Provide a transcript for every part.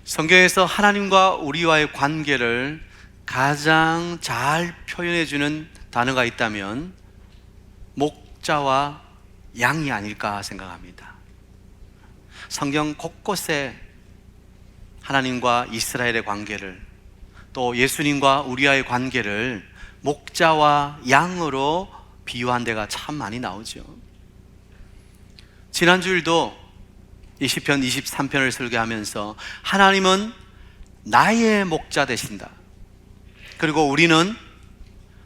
성경에서 하나님과 우리와의 관계를 가장 잘 표현해주는 단어가 있다면 목자와 양이 아닐까 생각합니다. 성경 곳곳에 하나님과 이스라엘의 관계를, 또 예수님과 우리와의 관계를 목자와 양으로 비유한 데가 참 많이 나오죠. 지난주일도 이 시편 23편을 설교하면서 하나님은 나의 목자 되신다, 그리고 우리는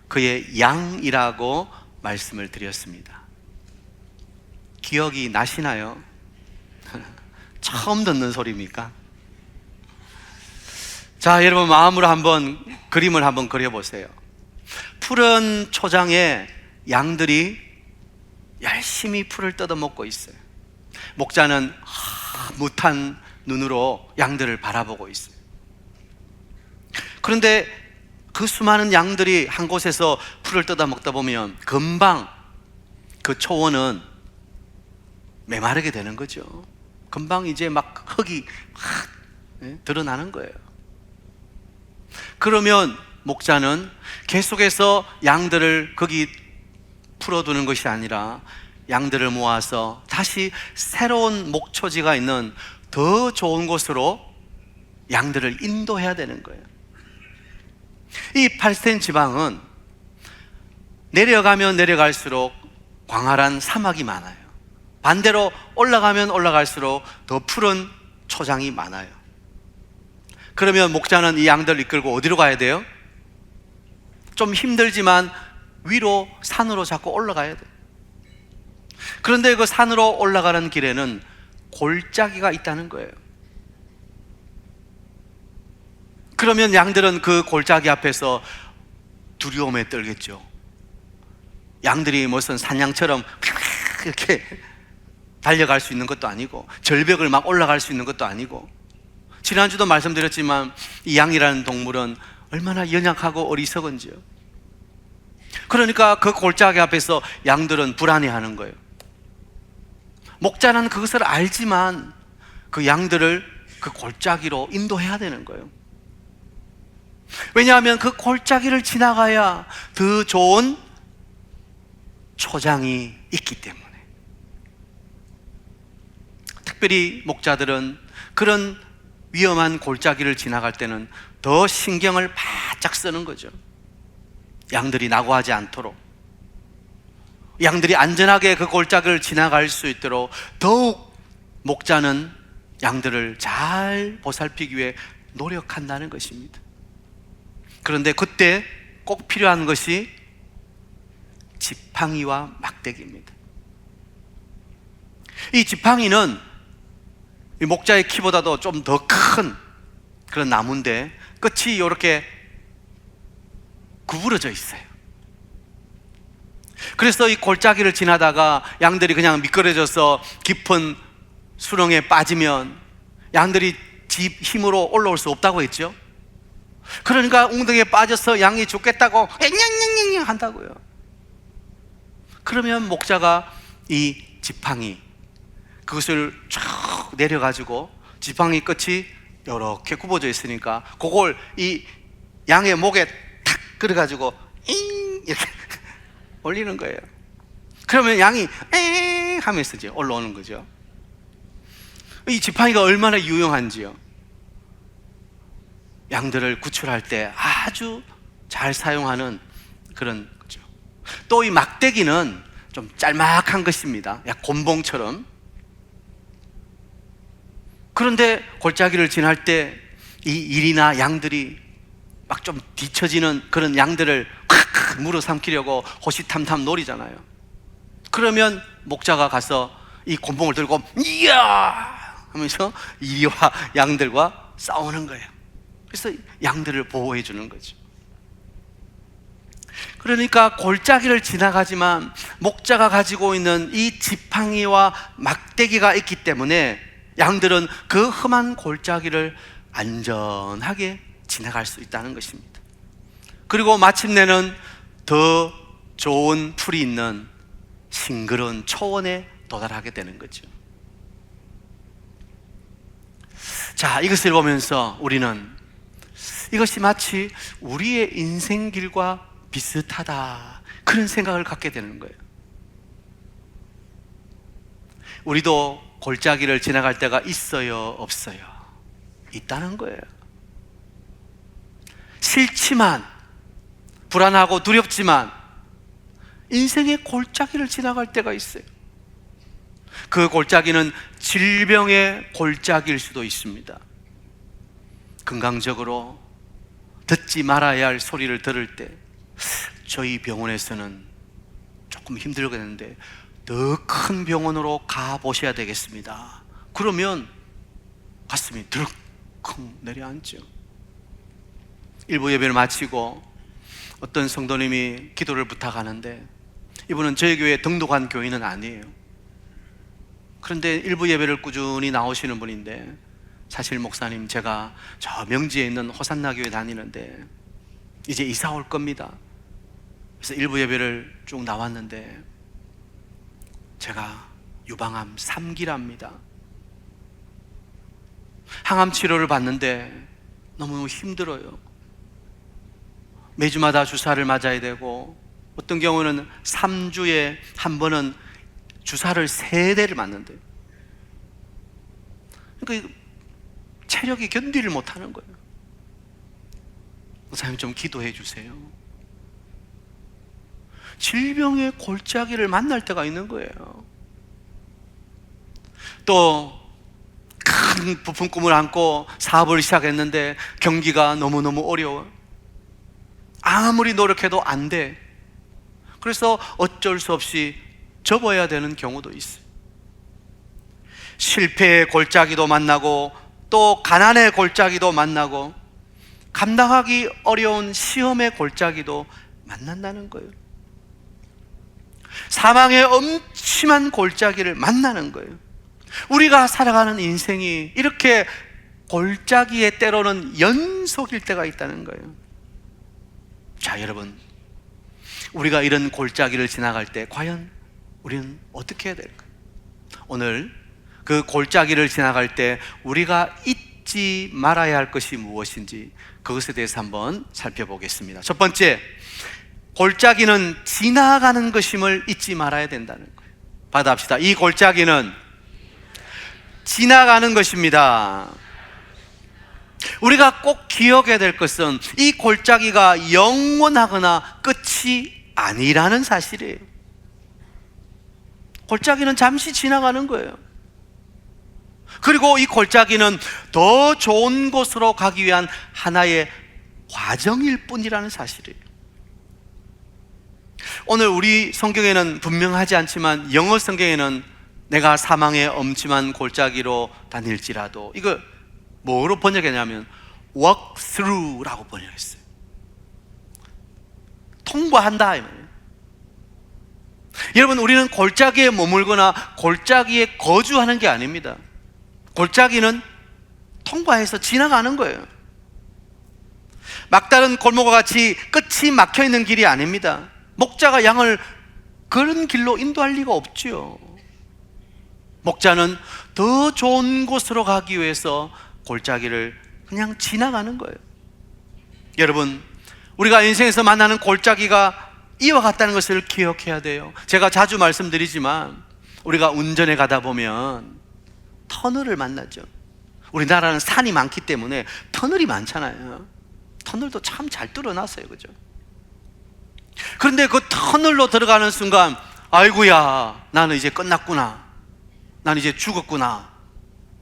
그의 양이라고 말씀을 드렸습니다. 기억이 나시나요? 처음 듣는 소리입니까? 자, 여러분 마음으로 한번 그림을 한번 그려보세요. 푸른 초장에 양들이 열심히 풀을 뜯어먹고 있어요. 목자는 무탄 눈으로 양들을 바라보고 있어요. 그런데 그 수많은 양들이 한 곳에서 풀을 뜯어먹다 보면 금방 그 초원은 메마르게 되는 거죠. 금방 이제 막 흙이 드러나는 거예요. 그러면 목자는 계속해서 양들을 거기 풀어두는 것이 아니라 양들을 모아서 다시 새로운 목초지가 있는 더 좋은 곳으로 양들을 인도해야 되는 거예요. 이 팔스틴 지방은 내려가면 내려갈수록 광활한 사막이 많아요. 반대로 올라가면 올라갈수록 더 푸른 초장이 많아요. 그러면 목자는 이 양들을 이끌고 어디로 가야 돼요? 좀 힘들지만 위로 산으로 자꾸 올라가야 돼요. 그런데 그 산으로 올라가는 길에는 골짜기가 있다는 거예요. 그러면 양들은 그 골짜기 앞에서 두려움에 떨겠죠. 양들이 무슨 사냥처럼 이렇게 달려갈 수 있는 것도 아니고 절벽을 막 올라갈 수 있는 것도 아니고, 지난주도 말씀드렸지만 이 양이라는 동물은 얼마나 연약하고 어리석은지요. 그러니까 그 골짜기 앞에서 양들은 불안해하는 거예요. 목자는 그것을 알지만 그 양들을 그 골짜기로 인도해야 되는 거예요. 왜냐하면 그 골짜기를 지나가야 더 좋은 초장이 있기 때문에. 특별히 목자들은 그런 위험한 골짜기를 지나갈 때는 더 신경을 바짝 쓰는 거죠. 양들이 낙오하지 않도록, 양들이 안전하게 그 골짜기를 지나갈 수 있도록 더욱 목자는 양들을 잘 보살피기 위해 노력한다는 것입니다. 그런데 그때 꼭 필요한 것이 지팡이와 막대기입니다. 이 지팡이는 이 목자의 키보다도 좀 더 큰 그런 나무인데 끝이 이렇게 구부러져 있어요. 그래서 이 골짜기를 지나다가 양들이 그냥 미끄러져서 깊은 수렁에 빠지면 양들이 집 힘으로 올라올 수 없다고 했죠. 그러니까 웅덩이에 빠져서 양이 죽겠다고 앵냥냥냥 한다고요. 그러면 목자가 이 지팡이, 그것을 쭉 내려가지고 지팡이 끝이 이렇게 굽어져 있으니까 그걸 이 양의 목에 탁 끌어가지고 이렇게 올리는 거예요. 그러면 양이 엥 하면서 이제 올라오는 거죠. 이 지팡이가 얼마나 유용한지요. 양들을 구출할 때 아주 잘 사용하는 그런 거죠. 또 이 막대기는 좀 짤막한 것입니다. 약 곤봉처럼. 그런데 골짜기를 지날 때 이 일이나 양들이 막 좀 뒤처지는 그런 양들을 확 물어 삼키려고 호시탐탐 노리잖아요. 그러면 목자가 가서 이 곤봉을 들고 이야 하면서 이리와 양들과 싸우는 거예요. 그래서 양들을 보호해 주는 거죠. 그러니까 골짜기를 지나가지만 목자가 가지고 있는 이 지팡이와 막대기가 있기 때문에 양들은 그 험한 골짜기를 안전하게 지나갈 수 있다는 것입니다. 그리고 마침내는 더 좋은 풀이 있는 싱그러운 초원에 도달하게 되는 거죠. 자, 이것을 보면서 우리는 이것이 마치 우리의 인생길과 비슷하다, 그런 생각을 갖게 되는 거예요. 우리도 골짜기를 지나갈 때가 있어요, 없어요? 있다는 거예요. 싫지만, 불안하고 두렵지만 인생의 골짜기를 지나갈 때가 있어요. 그 골짜기는 질병의 골짜기일 수도 있습니다. 건강적으로 듣지 말아야 할 소리를 들을 때, 저희 병원에서는 조금 힘들겠는데 더 큰 병원으로 가보셔야 되겠습니다. 그러면 가슴이 들컥 내려앉죠. 일부 예배를 마치고 어떤 성도님이 기도를 부탁하는데, 이분은 저희 교회에 등록한 교인은 아니에요. 그런데 일부 예배를 꾸준히 나오시는 분인데, 사실 목사님, 제가 저 명지에 있는 호산나 교회 다니는데 이제 이사 올 겁니다. 그래서 일부 예배를 쭉 나왔는데 제가 유방암 3기랍니다. 항암 치료를 받는데 너무 힘들어요. 매주마다 주사를 맞아야 되고, 어떤 경우는 3주에 한 번은 주사를 3대를 맞는데요. 그러니까 체력이 견디를 못하는 거예요. 목사님, 좀 기도해 주세요. 질병의 골짜기를 만날 때가 있는 거예요. 또 큰 부푼 꿈을 안고 사업을 시작했는데 경기가 너무너무 어려워. 아무리 노력해도 안 돼. 그래서 어쩔 수 없이 접어야 되는 경우도 있어요. 실패의 골짜기도 만나고, 또 가난의 골짜기도 만나고, 감당하기 어려운 시험의 골짜기도 만난다는 거예요. 사망의 엄침한 골짜기를 만나는 거예요. 우리가 살아가는 인생이 이렇게 골짜기에 때로는 연속일 때가 있다는 거예요. 자, 여러분, 우리가 이런 골짜기를 지나갈 때 과연 우리는 어떻게 해야 될까요? 오늘 그 골짜기를 지나갈 때 우리가 잊지 말아야 할 것이 무엇인지, 그것에 대해서 한번 살펴보겠습니다. 첫 번째, 골짜기는 지나가는 것임을 잊지 말아야 된다는 거예요. 받아합시다. 이 골짜기는 지나가는 것입니다. 우리가 꼭 기억해야 될 것은 이 골짜기가 영원하거나 끝이 아니라는 사실이에요. 골짜기는 잠시 지나가는 거예요. 그리고 이 골짜기는 더 좋은 곳으로 가기 위한 하나의 과정일 뿐이라는 사실이에요. 오늘 우리 성경에는 분명하지 않지만 영어 성경에는 내가 사망의 엄침한 골짜기로 다닐지라도, 이거 뭐로 번역했냐면 walk through라고 번역했어요. 통과한다 이 말이에요. 여러분, 우리는 골짜기에 머물거나 골짜기에 거주하는 게 아닙니다. 골짜기는 통과해서 지나가는 거예요. 막다른 골목과 같이 끝이 막혀있는 길이 아닙니다. 목자가 양을 그런 길로 인도할 리가 없지요. 목자는 더 좋은 곳으로 가기 위해서 골짜기를 그냥 지나가는 거예요. 여러분, 우리가 인생에서 만나는 골짜기가 이와 같다는 것을 기억해야 돼요. 제가 자주 말씀드리지만 우리가 운전에 가다 보면 터널을 만나죠. 우리나라는 산이 많기 때문에 터널이 많잖아요. 터널도 참 잘 뚫어놨어요, 그죠? 그런데 그 터널로 들어가는 순간, 아이고야, 나는 이제 끝났구나, 나는 이제 죽었구나,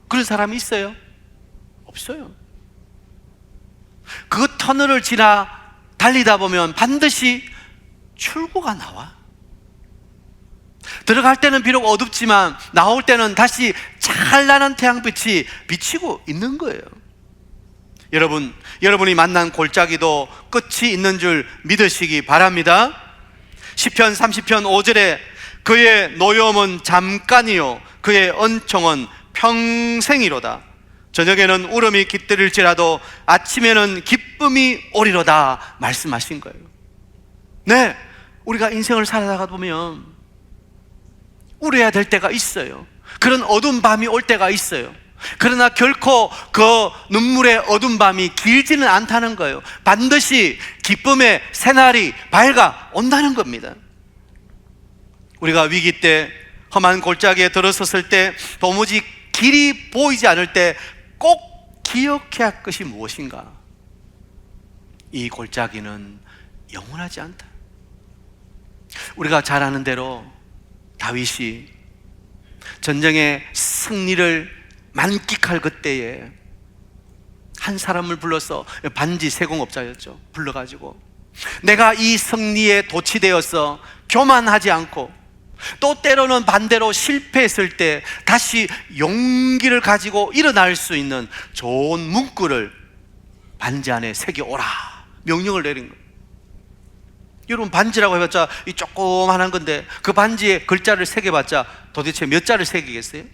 그런 사람이 있어요? 없어요. 그 터널을 지나 달리다 보면 반드시 출구가 나와. 들어갈 때는 비록 어둡지만 나올 때는 다시 찬란한 태양빛이 비치고 있는 거예요. 여러분, 여러분이 만난 골짜기도 끝이 있는 줄 믿으시기 바랍니다. 시편 30편 5절에 그의 노여움은 잠깐이요 그의恩宠은 평생이로다. 저녁에는 울음이 깃들일지라도 아침에는 기쁨이 오리로다 말씀하신 거예요. 네, 우리가 인생을 살아가다 보면 울어야 될 때가 있어요. 그런 어두운 밤이 올 때가 있어요. 그러나 결코 그 눈물의 어두운 밤이 길지는 않다는 거예요. 반드시 기쁨의 새날이 밝아 온다는 겁니다. 우리가 위기 때, 험한 골짜기에 들어섰을 때, 도무지 길이 보이지 않을 때 꼭 기억해야 할 것이 무엇인가? 이 골짜기는 영원하지 않다. 우리가 잘 아는 대로 다윗이 전쟁의 승리를 만끽할 그때에 한 사람을 불러서, 반지 세공업자였죠, 불러가지고 내가 이 승리에 도취되어서 교만하지 않고 또 때로는 반대로 실패했을 때 다시 용기를 가지고 일어날 수 있는 좋은 문구를 반지 안에 새겨오라 명령을 내린 거예요. 여러분, 반지라고 해봤자 이 조그만한 건데 그 반지에 글자를 새겨봤자 도대체 몇 자를 새기겠어요?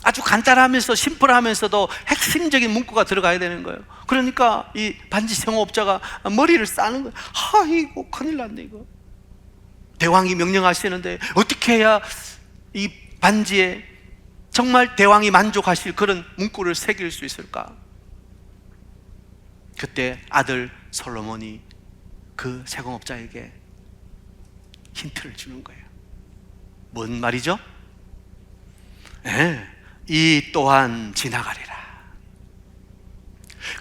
아주 간단하면서 심플하면서도 핵심적인 문구가 들어가야 되는 거예요. 그러니까 이 반지 성업자가 머리를 싸는 거예요. 아이고, 큰일 났네 이거. 대왕이 명령하시는데 어떻게 해야 이 반지에 정말 대왕이 만족하실 그런 문구를 새길 수 있을까? 그때 아들 솔로몬이 그 세공업자에게 힌트를 주는 거예요. 뭔 말이죠? 이 또한 지나가리라.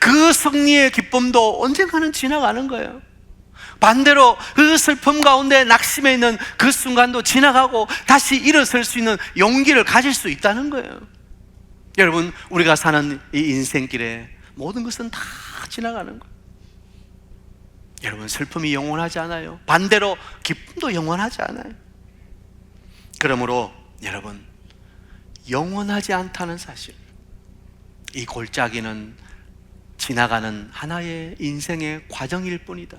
그 승리의 기쁨도 언젠가는 지나가는 거예요. 반대로 그 슬픔 가운데 낙심해 있는 그 순간도 지나가고 다시 일어설 수 있는 용기를 가질 수 있다는 거예요. 여러분, 우리가 사는 이 인생길에 모든 것은 다 지나가는 거예요. 여러분, 슬픔이 영원하지 않아요. 반대로 기쁨도 영원하지 않아요. 그러므로 여러분, 영원하지 않다는 사실, 이 골짜기는 지나가는 하나의 인생의 과정일 뿐이다.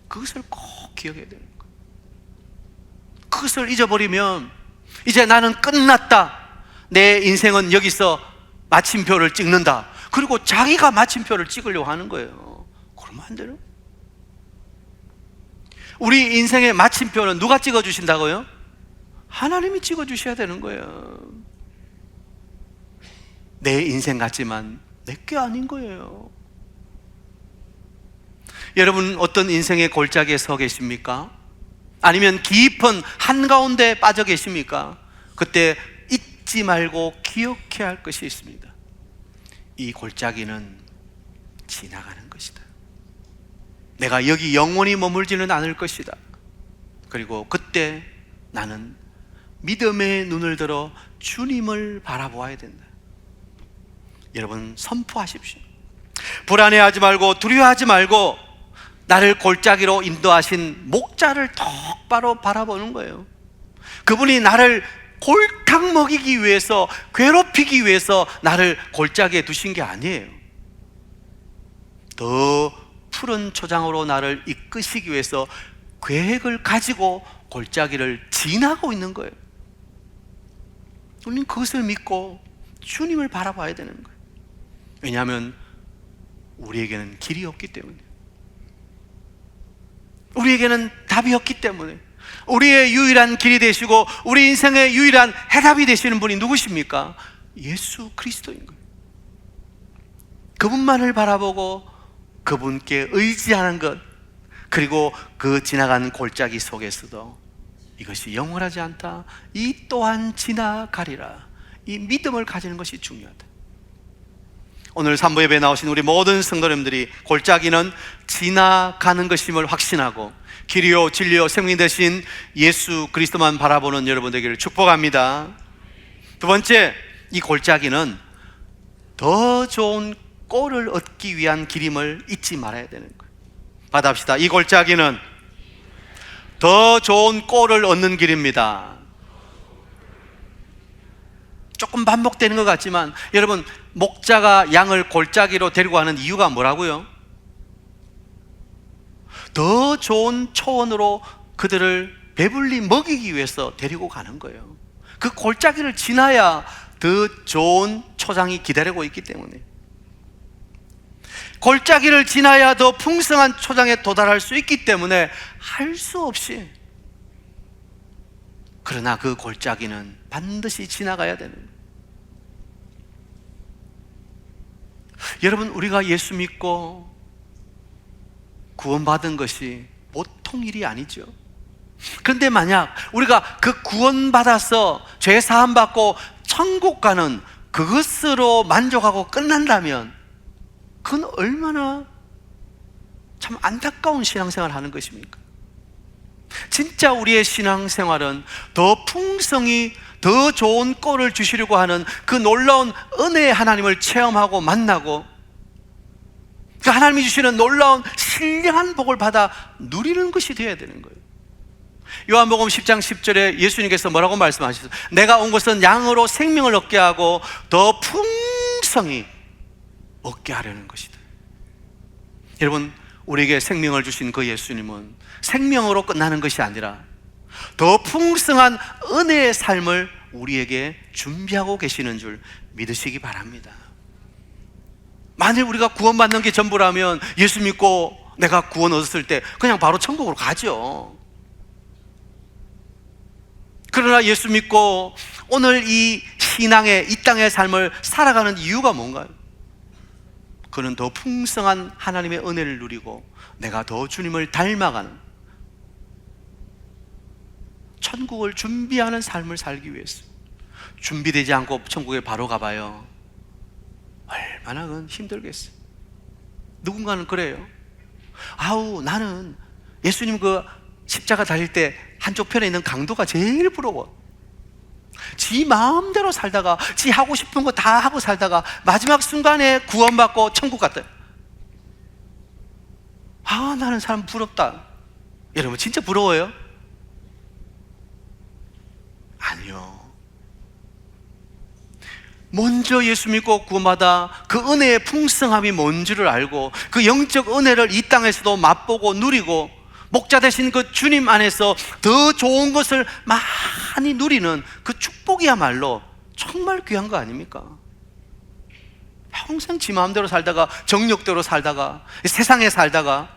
그것을 꼭 기억해야 되는 거예요. 그것을 잊어버리면 이제 나는 끝났다, 내 인생은 여기서 마침표를 찍는다, 그리고 자기가 마침표를 찍으려고 하는 거예요. 그러면 안 되는. 우리 인생의 마침표는 누가 찍어주신다고요? 하나님이 찍어주셔야 되는 거예요. 내 인생 같지만 내게 아닌 거예요. 여러분, 어떤 인생의 골짜기에 서 계십니까? 아니면 깊은 한가운데 빠져 계십니까? 그때 잊지 말고 기억해야 할 것이 있습니다. 이 골짜기는 지나가는 것이다. 내가 여기 영원히 머물지는 않을 것이다. 그리고 그때 나는 믿음의 눈을 들어 주님을 바라보아야 된다. 여러분, 선포하십시오. 불안해하지 말고 두려워하지 말고 나를 골짜기로 인도하신 목자를 똑바로 바라보는 거예요. 그분이 나를 골탕 먹이기 위해서, 괴롭히기 위해서 나를 골짜기에 두신 게 아니에요. 더 푸른 초장으로 나를 이끄시기 위해서 계획을 가지고 골짜기를 지나고 있는 거예요. 우리는 그것을 믿고 주님을 바라봐야 되는 거예요. 왜냐하면 우리에게는 길이 없기 때문에, 우리에게는 답이 없기 때문에, 우리의 유일한 길이 되시고 우리 인생의 유일한 해답이 되시는 분이 누구십니까? 예수 그리스도인 거예요. 그분만을 바라보고 그분께 의지하는 것, 그리고 그 지나가는 골짜기 속에서도 이것이 영원하지 않다, 이 또한 지나가리라, 이 믿음을 가지는 것이 중요하다. 오늘 산부 예배에 나오신 우리 모든 성도님들이 골짜기는 지나가는 것임을 확신하고 길이요 진리요 생명이 되신 예수 그리스도만 바라보는 여러분 되기를 축복합니다. 두 번째, 이 골짜기는 더 좋은 꼴을 얻기 위한 길임을 잊지 말아야 되는 거예요. 받아봅시다. 이 골짜기는 더 좋은 꼴을 얻는 길입니다. 조금 반복되는 것 같지만 여러분, 목자가 양을 골짜기로 데리고 가는 이유가 뭐라고요? 더 좋은 초원으로 그들을 배불리 먹이기 위해서 데리고 가는 거예요. 그 골짜기를 지나야 더 좋은 초장이 기다리고 있기 때문에, 골짜기를 지나야 더 풍성한 초장에 도달할 수 있기 때문에 할 수 없이, 그러나 그 골짜기는 반드시 지나가야 되는 거예요. 여러분, 우리가 예수 믿고 구원받은 것이 보통 일이 아니죠. 그런데 만약 우리가 그 구원받아서 죄 사함받고 천국 가는 그것으로 만족하고 끝난다면 그건 얼마나 참 안타까운 신앙생활을 하는 것입니까? 진짜 우리의 신앙생활은 더 풍성히 더 좋은 꼴을 주시려고 하는 그 놀라운 은혜의 하나님을 체험하고 만나고 그 하나님이 주시는 놀라운 신령한 복을 받아 누리는 것이 되어야 되는 거예요. 요한복음 10장 10절에 예수님께서 뭐라고 말씀하셨어요? 내가 온 것은 양으로 생명을 얻게 하고 더 풍성히 얻게 하려는 것이다. 여러분, 우리에게 생명을 주신 그 예수님은 생명으로 끝나는 것이 아니라 더 풍성한 은혜의 삶을 우리에게 준비하고 계시는 줄 믿으시기 바랍니다. 만일 우리가 구원받는 게 전부라면 예수 믿고 내가 구원 얻었을 때 그냥 바로 천국으로 가죠. 그러나 예수 믿고 오늘 이 신앙의 이 땅의 삶을 살아가는 이유가 뭔가요? 그는 더 풍성한 하나님의 은혜를 누리고 내가 더 주님을 닮아가는 천국을 준비하는 삶을 살기 위해서. 준비되지 않고 천국에 바로 가봐요. 얼마나 그건 힘들겠어요. 누군가는 그래요. 아우, 나는 예수님 그 십자가 달릴 때 한쪽 편에 있는 강도가 제일 부러워. 지 마음대로 살다가 지 하고 싶은 거 다 하고 살다가 마지막 순간에 구원받고 천국 갔다. 아, 나는 사람 부럽다. 여러분, 진짜 부러워요? 아니요. 먼저 예수 믿고 구원받아 그 은혜의 풍성함이 뭔지를 알고 그 영적 은혜를 이 땅에서도 맛보고 누리고 목자 되신 그 주님 안에서 더 좋은 것을 많이 누리는 그 축복이야말로 정말 귀한 거 아닙니까? 평생 지 마음대로 살다가 정욕대로 살다가 세상에 살다가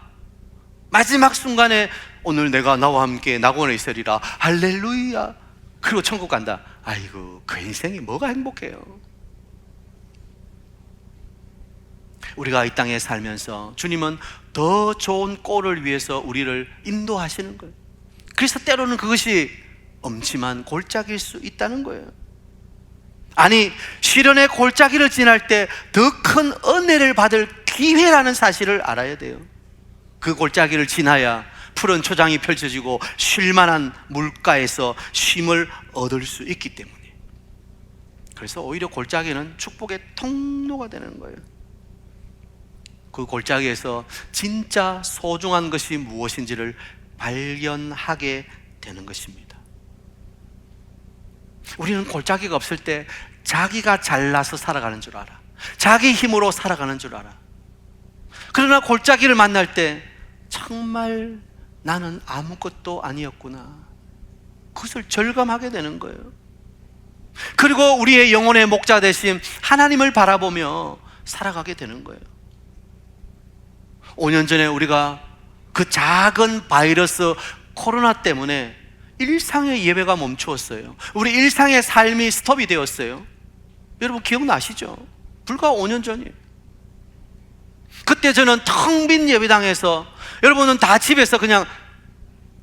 마지막 순간에 오늘 내가 나와 함께 낙원에 있으리라 할렐루야 그리고 천국 간다. 아이고, 그 인생이 뭐가 행복해요. 우리가 이 땅에 살면서 주님은 더 좋은 꼴을 위해서 우리를 인도하시는 거예요. 그래서 때로는 그것이 엄침한 골짜기일 수 있다는 거예요. 아니, 시련의 골짜기를 지날 때 더 큰 은혜를 받을 기회라는 사실을 알아야 돼요. 그 골짜기를 지나야 푸른 초장이 펼쳐지고 쉴만한 물가에서 쉼을 얻을 수 있기 때문에. 그래서 오히려 골짜기는 축복의 통로가 되는 거예요. 그 골짜기에서 진짜 소중한 것이 무엇인지를 발견하게 되는 것입니다. 우리는 골짜기가 없을 때 자기가 잘나서 살아가는 줄 알아. 자기 힘으로 살아가는 줄 알아. 그러나 골짜기를 만날 때 정말 나는 아무것도 아니었구나, 그것을 절감하게 되는 거예요. 그리고 우리의 영혼의 목자 되신 하나님을 바라보며 살아가게 되는 거예요. 5년 전에 우리가 그 작은 바이러스 코로나 때문에 일상의 예배가 멈추었어요. 우리 일상의 삶이 스톱이 되었어요. 여러분 기억나시죠? 불과 5년 전이에요. 그때 저는 텅 빈 예배당에서, 여러분은 다 집에서 그냥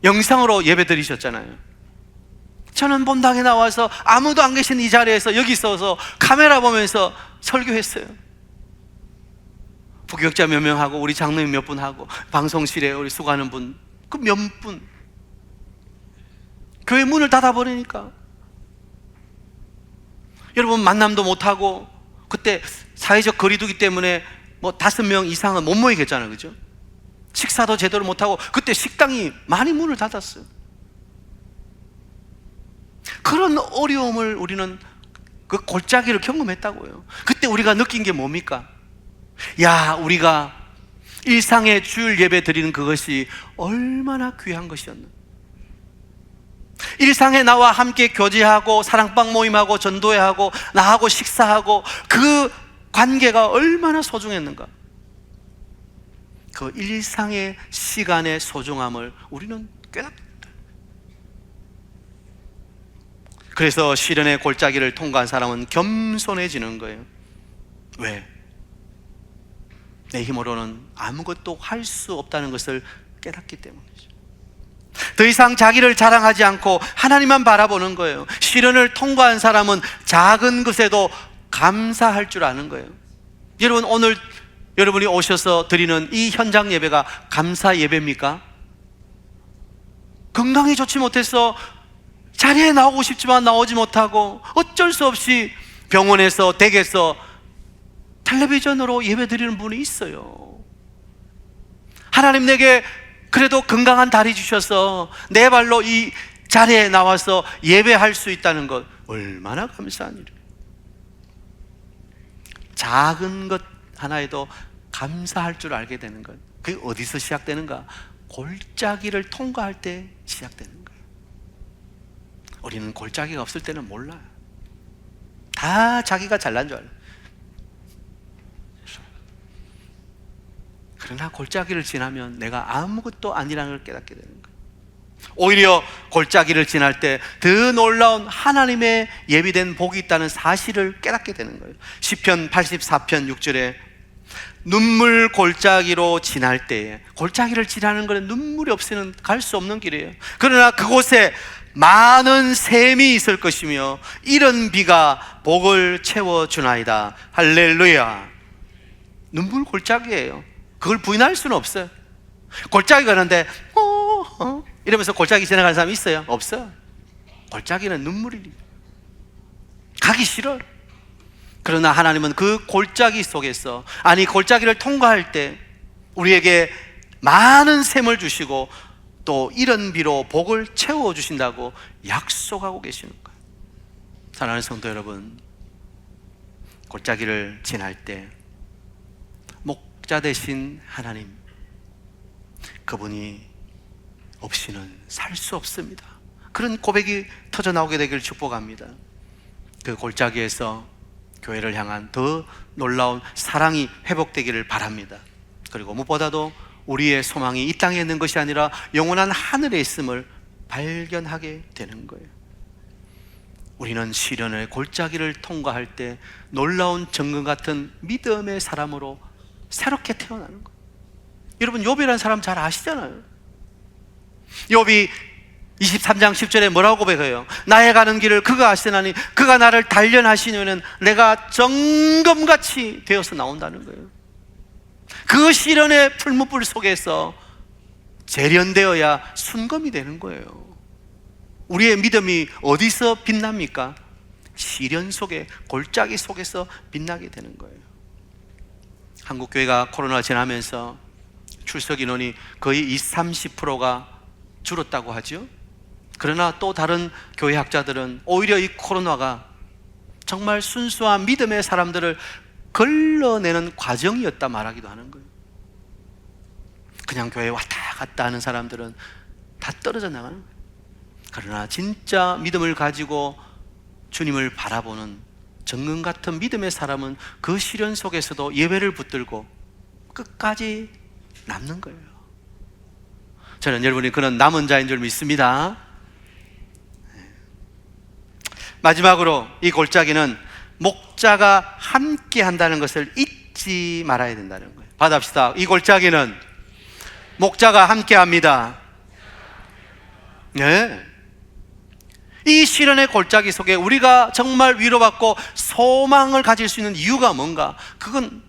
영상으로 예배 드리셨잖아요. 저는 본당에 나와서 아무도 안 계신 이 자리에서 여기 있어서 카메라 보면서 설교했어요. 부격자 몇 명 하고 우리 장로님 몇 분 하고 방송실에 우리 수고하는 분 그 몇 분, 교회 문을 닫아버리니까 여러분 만남도 못하고, 그때 사회적 거리두기 때문에 뭐 5명 이상은 못 모이겠잖아요, 그죠? 식사도 제대로 못하고 그때 식당이 많이 문을 닫았어요. 그런 어려움을 우리는 그 골짜기를 경험했다고요. 그때 우리가 느낀 게 뭡니까? 야, 우리가 일상의 주일 예배 드리는 그것이 얼마나 귀한 것이었나. 일상에 나와 함께 교제하고 사랑방 모임하고 전도회하고 나하고 식사하고 그 관계가 얼마나 소중했는가. 그 일상의 시간의 소중함을 우리는 깨닫다. 그래서 시련의 골짜기를 통과한 사람은 겸손해지는 거예요. 왜? 내 힘으로는 아무것도 할 수 없다는 것을 깨닫기 때문이죠. 더 이상 자기를 자랑하지 않고 하나님만 바라보는 거예요. 시련을 통과한 사람은 작은 것에도 감사할 줄 아는 거예요. 여러분, 오늘 여러분이 오셔서 드리는 이 현장 예배가 감사 예배입니까? 건강이 좋지 못해서 자리에 나오고 싶지만 나오지 못하고 어쩔 수 없이 병원에서 댁에서 텔레비전으로 예배 드리는 분이 있어요. 하나님 내게 그래도 건강한 다리 주셔서 내 발로 이 자리에 나와서 예배할 수 있다는 것, 얼마나 감사한 일이에요. 작은 것 하나에도 감사할 줄 알게 되는 것, 그게 어디서 시작되는가? 골짜기를 통과할 때 시작되는 거예요. 우리는 골짜기가 없을 때는 몰라요. 다 자기가 잘난 줄 알아요. 그러나 골짜기를 지나면 내가 아무것도 아니라는 걸 깨닫게 되는 거예요. 오히려 골짜기를 지날 때 더 놀라운 하나님의 예비된 복이 있다는 사실을 깨닫게 되는 거예요. 시편 84편 6절에 눈물 골짜기로 지날 때에, 골짜기를 지나는 것은 눈물이 없이는 갈 수 없는 길이에요. 그러나 그곳에 많은 샘이 있을 것이며 이런 비가 복을 채워주나이다. 할렐루야. 눈물 골짜기예요. 그걸 부인할 수는 없어요. 골짜기 가는데 이러면서 골짜기 지나가는 사람이 있어요? 없어요. 골짜기는 눈물이 가기 싫어요. 그러나 하나님은 그 골짜기 속에서, 아니 골짜기를 통과할 때 우리에게 많은 샘을 주시고 또 이런 비로 복을 채워주신다고 약속하고 계시는 거예요. 사랑하는 성도 여러분, 골짜기를 지날 때 목자 되신 하나님, 그분이 없이는 살 수 없습니다. 그런 고백이 터져 나오게 되기를 축복합니다. 그 골짜기에서 교회를 향한 더 놀라운 사랑이 회복되기를 바랍니다. 그리고 무엇보다도 우리의 소망이 이 땅에 있는 것이 아니라 영원한 하늘에 있음을 발견하게 되는 거예요. 우리는 시련의 골짜기를 통과할 때 놀라운 정금 같은 믿음의 사람으로 새롭게 태어나는 거예요. 여러분, 욥이라는 사람 잘 아시잖아요. 욥이 23장 10절에 뭐라고 고백해요? 나의 가는 길을 그가 아시나니 그가 나를 단련하시면 내가 정금같이 되어서 나온다는 거예요. 그 시련의 풀무불 속에서 재련되어야 순금이 되는 거예요. 우리의 믿음이 어디서 빛납니까? 시련 속에, 골짜기 속에서 빛나게 되는 거예요. 한국교회가 코로나 지나면서 출석 인원이 거의 20-30%가 줄었다고 하죠. 그러나 또 다른 교회 학자들은 오히려 이 코로나가 정말 순수한 믿음의 사람들을 걸러내는 과정이었다 말하기도 하는 거예요. 그냥 교회에 왔다 갔다 하는 사람들은 다 떨어져 나가는 거예요. 그러나 진짜 믿음을 가지고 주님을 바라보는 정금 같은 믿음의 사람은 그 시련 속에서도 예배를 붙들고 끝까지 남는 거예요. 저는 여러분이 그런 남은 자인 줄 믿습니다. 마지막으로 이 골짜기는 목자가 함께 한다는 것을 잊지 말아야 된다는 거예요. 받아봅시다. 이 골짜기는 목자가 함께 합니다. 네. 이 시련의 골짜기 속에 우리가 정말 위로받고 소망을 가질 수 있는 이유가 뭔가? 그건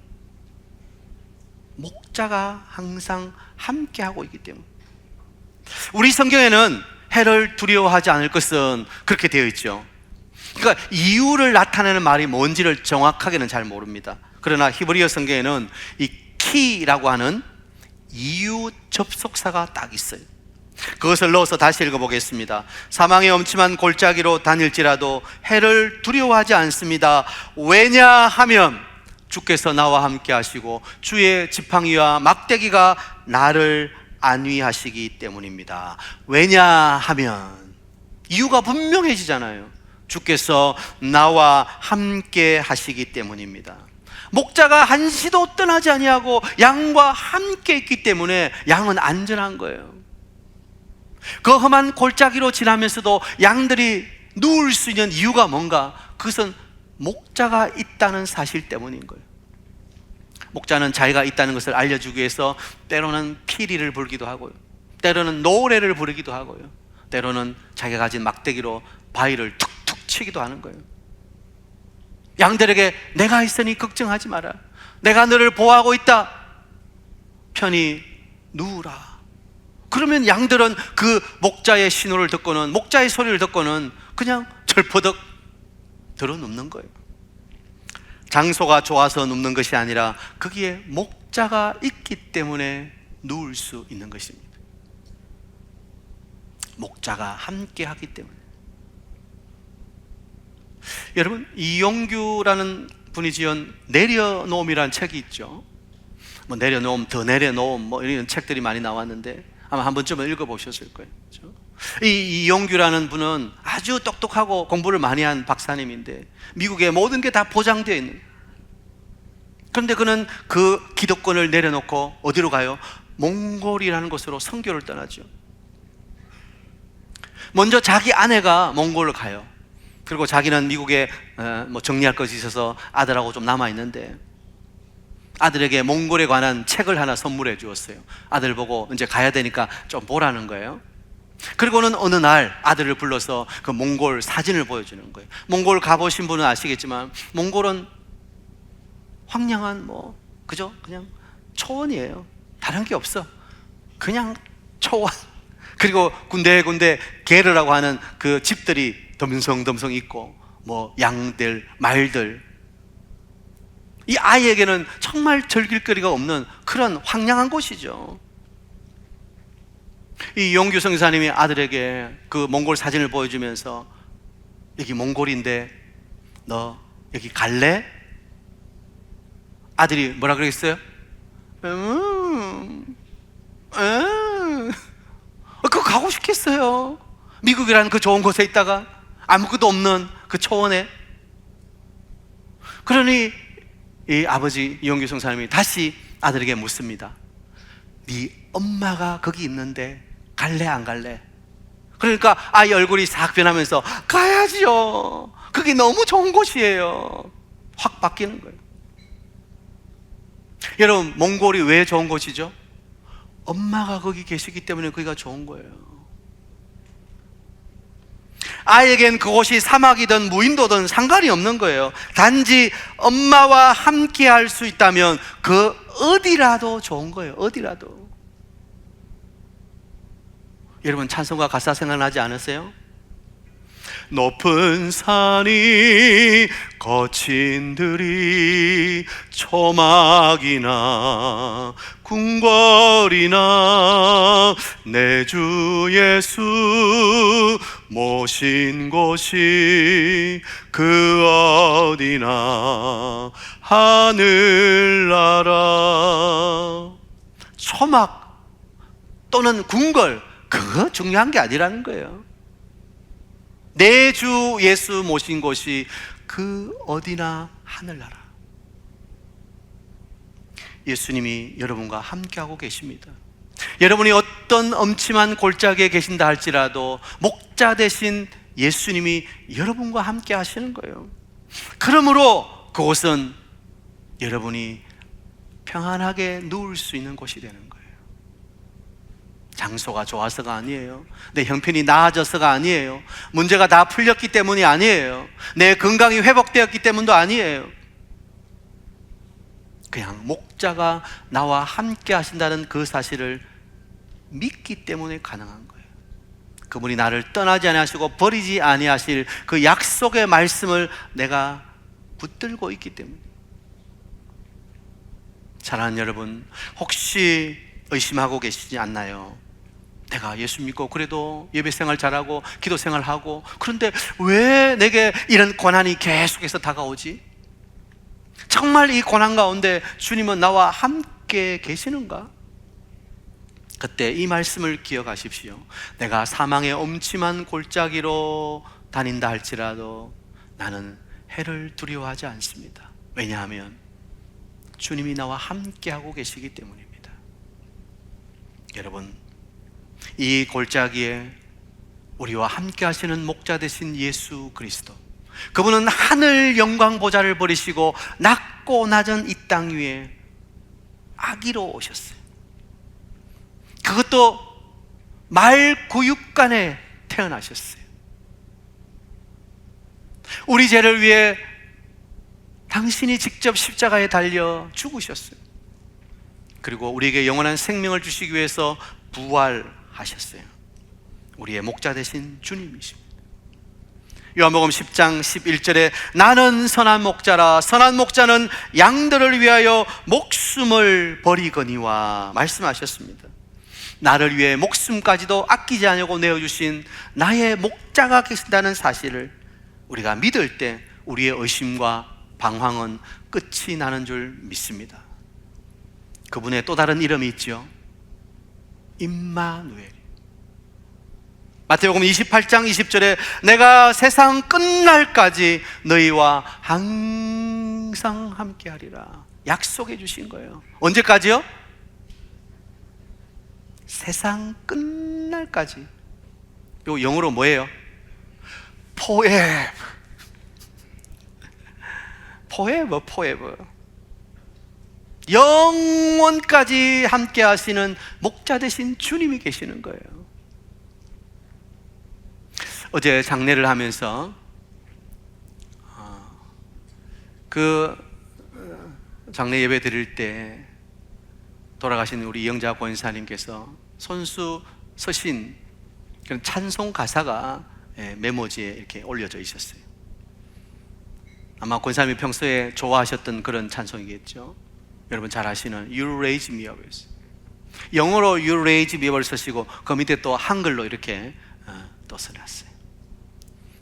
목자가 항상 함께하고 있기 때문에. 우리 성경에는 해를 두려워하지 않을 것은 그렇게 되어 있죠. 그러니까 이유를 나타내는 말이 뭔지를 정확하게는 잘 모릅니다. 그러나 히브리어 성경에는 이 키라고 하는 이유 접속사가 딱 있어요. 그것을 넣어서 다시 읽어보겠습니다. 사망의 엄침한 골짜기로 다닐지라도 해를 두려워하지 않습니다. 왜냐하면 주께서 나와 함께 하시고 주의 지팡이와 막대기가 나를 안위하시기 때문입니다. 왜냐하면 이유가 분명해지잖아요. 주께서 나와 함께 하시기 때문입니다. 목자가 한시도 떠나지 아니하고 양과 함께 있기 때문에 양은 안전한 거예요. 그 험한 골짜기로 지나면서도 양들이 누울 수 있는 이유가 뭔가? 그것은 목자가 있다는 사실 때문인 거예요. 목자는 자기가 있다는 것을 알려주기 위해서 때로는 피리를 불기도 하고요, 때로는 노래를 부르기도 하고요, 때로는 자기가 가진 막대기로 바위를 툭툭 치기도 하는 거예요. 양들에게 내가 있으니 걱정하지 마라, 내가 너를 보호하고 있다, 편히 누우라. 그러면 양들은 그 목자의 신호를 듣고는, 목자의 소리를 듣고는 그냥 절퍼덕 들어 눕는 거예요. 장소가 좋아서 눕는 것이 아니라 거기에 목자가 있기 때문에 누울 수 있는 것입니다. 목자가 함께 하기 때문에. 여러분, 이용규라는 분이 지은 내려놓음이라는 책이 있죠. 뭐 내려놓음, 더 내려놓음, 뭐 이런 책들이 많이 나왔는데 아마 한 번쯤은 읽어보셨을 거예요. 그렇죠? 이 이용규라는 분은 아주 똑똑하고 공부를 많이 한 박사님인데 미국의 모든 게 다 보장되어 있는. 그런데 그는 그 기득권을 내려놓고 어디로 가요? 몽골이라는 곳으로 선교를 떠나죠. 먼저 자기 아내가 몽골을 가요. 그리고 자기는 미국에 뭐 정리할 것이 있어서 아들하고 좀 남아 있는데 아들에게 몽골에 관한 책을 하나 선물해 주었어요. 아들 보고 이제 가야 되니까 좀 보라는 거예요. 그리고는 어느 날 아들을 불러서 그 몽골 사진을 보여주는 거예요. 몽골 가보신 분은 아시겠지만 몽골은 황량한 그죠? 그냥 초원이에요. 다른 게 없어. 그냥 초원. 그리고 군데군데 게르라고 하는 그 집들이 덤성덤성 있고 양들, 말들. 이 아이에게는 정말 즐길 거리가 없는 그런 황량한 곳이죠. 이 용규 선교사님이 아들에게 그 몽골 사진을 보여주면서 여기 몽골인데 너 여기 갈래? 아들이 뭐라 그랬어요? 그거 가고 싶겠어요. 미국이라는 그 좋은 곳에 있다가 아무것도 없는 그 초원에. 그러니 이 아버지 이용규 선사님이 다시 아들에게 묻습니다. 네 엄마가 거기 있는데 갈래 안 갈래? 그러니까 아이 얼굴이 싹 변하면서 가야지요. 그게 너무 좋은 곳이에요. 확 바뀌는 거예요. 여러분, 몽골이 왜 좋은 곳이죠? 엄마가 거기 계시기 때문에 거기가 좋은 거예요. 아이에겐 그곳이 사막이든 무인도든 상관이 없는 거예요. 단지 엄마와 함께 할 수 있다면 그 어디라도 좋은 거예요. 어디라도. 여러분, 찬송가 가사 생각나지 않으세요? 높은 산이 거친 들이 초막이나 궁궐이나 내 주 예수 모신 곳이 그 어디나 하늘나라. 초막 또는 궁궐, 그거 중요한 게 아니라는 거예요. 내 주 예수 모신 곳이 그 어디나 하늘나라. 예수님이 여러분과 함께하고 계십니다. 여러분이 어떤 엄침한 골짜기에 계신다 할지라도 목자 되신 예수님이 여러분과 함께 하시는 거예요. 그러므로 그곳은 여러분이 평안하게 누울 수 있는 곳이 되는 거예요. 장소가 좋아서가 아니에요. 내 형편이 나아져서가 아니에요. 문제가 다 풀렸기 때문이 아니에요. 내 건강이 회복되었기 때문도 아니에요. 그냥 목자가 나와 함께 하신다는 그 사실을 믿기 때문에 가능한 거예요. 그분이 나를 떠나지 아니하시고 버리지 아니하실 그 약속의 말씀을 내가 붙들고 있기 때문에. 사랑하는 여러분, 혹시 의심하고 계시지 않나요? 내가 예수 믿고 그래도 예배생활 잘하고 기도생활하고, 그런데 왜 내게 이런 고난이 계속해서 다가오지? 정말 이 고난 가운데 주님은 나와 함께 계시는가? 그때 이 말씀을 기억하십시오. 내가 사망의 엄침한 골짜기로 다닌다 할지라도 나는 해를 두려워하지 않습니다. 왜냐하면 주님이 나와 함께하고 계시기 때문입니다. 여러분, 이 골짜기에 우리와 함께 하시는 목자 되신 예수 그리스도, 그분은 하늘 영광 보좌를 버리시고 낮고 낮은 이 땅 위에 아기로 오셨어요. 그것도 말 구육간에 태어나셨어요. 우리 죄를 위해 당신이 직접 십자가에 달려 죽으셨어요. 그리고 우리에게 영원한 생명을 주시기 위해서 부활하셨어요. 우리의 목자 되신 주님이십니다. 요한복음 10장 11절에 나는 선한 목자라 선한 목자는 양들을 위하여 목숨을 버리거니와 말씀하셨습니다. 나를 위해 목숨까지도 아끼지 않으려고 내어주신 나의 목자가 계신다는 사실을 우리가 믿을 때 우리의 의심과 방황은 끝이 나는 줄 믿습니다. 그분의 또 다른 이름이 있죠. 임마누엘. 마태복음 28장 20절에 내가 세상 끝날까지 너희와 항상 함께하리라 약속해 주신 거예요. 언제까지요? 세상 끝날까지. 이거 영어로 뭐예요? Forever. Forever, forever. 영원까지 함께 하시는 목자 되신 주님이 계시는 거예요. 어제 장례를 하면서 그 장례 예배 드릴 때 돌아가신 우리 이영자 권사님께서 손수 서신 그런 찬송 가사가 메모지에 이렇게 올려져 있었어요. 아마 권사님이 평소에 좋아하셨던 그런 찬송이겠죠. 여러분 잘 아시는 You Raise Me Up. 영어로 You Raise Me Up을 쓰시고 그 밑에 또 한글로 이렇게 또 써놨어요.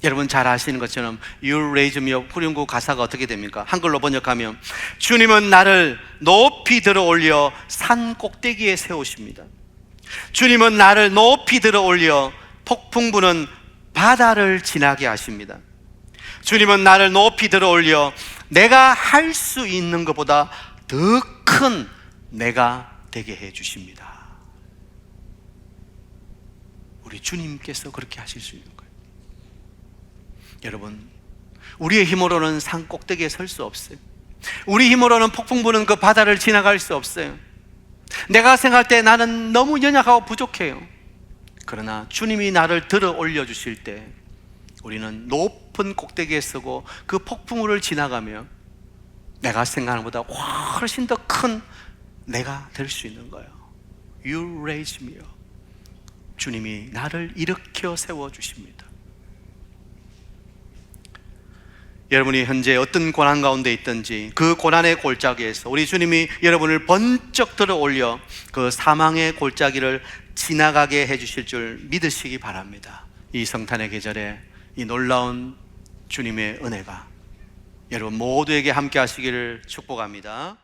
여러분 잘 아시는 것처럼 You Raise Me Up 후렴구 가사가 어떻게 됩니까? 한글로 번역하면 주님은 나를 높이 들어 올려 산 꼭대기에 세우십니다. 주님은 나를 높이 들어 올려 폭풍 부는 바다를 지나게 하십니다. 주님은 나를 높이 들어 올려 내가 할 수 있는 것보다 더 큰 내가 되게 해 주십니다. 우리 주님께서 그렇게 하실 수 있는 거예요. 여러분, 우리의 힘으로는 산 꼭대기에 설 수 없어요. 우리 힘으로는 폭풍 부는 그 바다를 지나갈 수 없어요. 내가 생각할 때 나는 너무 연약하고 부족해요. 그러나 주님이 나를 들어 올려 주실 때 우리는 높은 꼭대기에 서고 그 폭풍우를 지나가며 내가 생각하는 것보다 훨씬 더 큰 내가 될 수 있는 거예요. You raise me up. 주님이 나를 일으켜 세워주십니다. 여러분이 현재 어떤 고난 가운데 있든지 그 고난의 골짜기에서 우리 주님이 여러분을 번쩍 들어 올려 그 사망의 골짜기를 지나가게 해주실 줄 믿으시기 바랍니다. 이 성탄의 계절에 이 놀라운 주님의 은혜가 여러분 모두에게 함께 하시기를 축복합니다.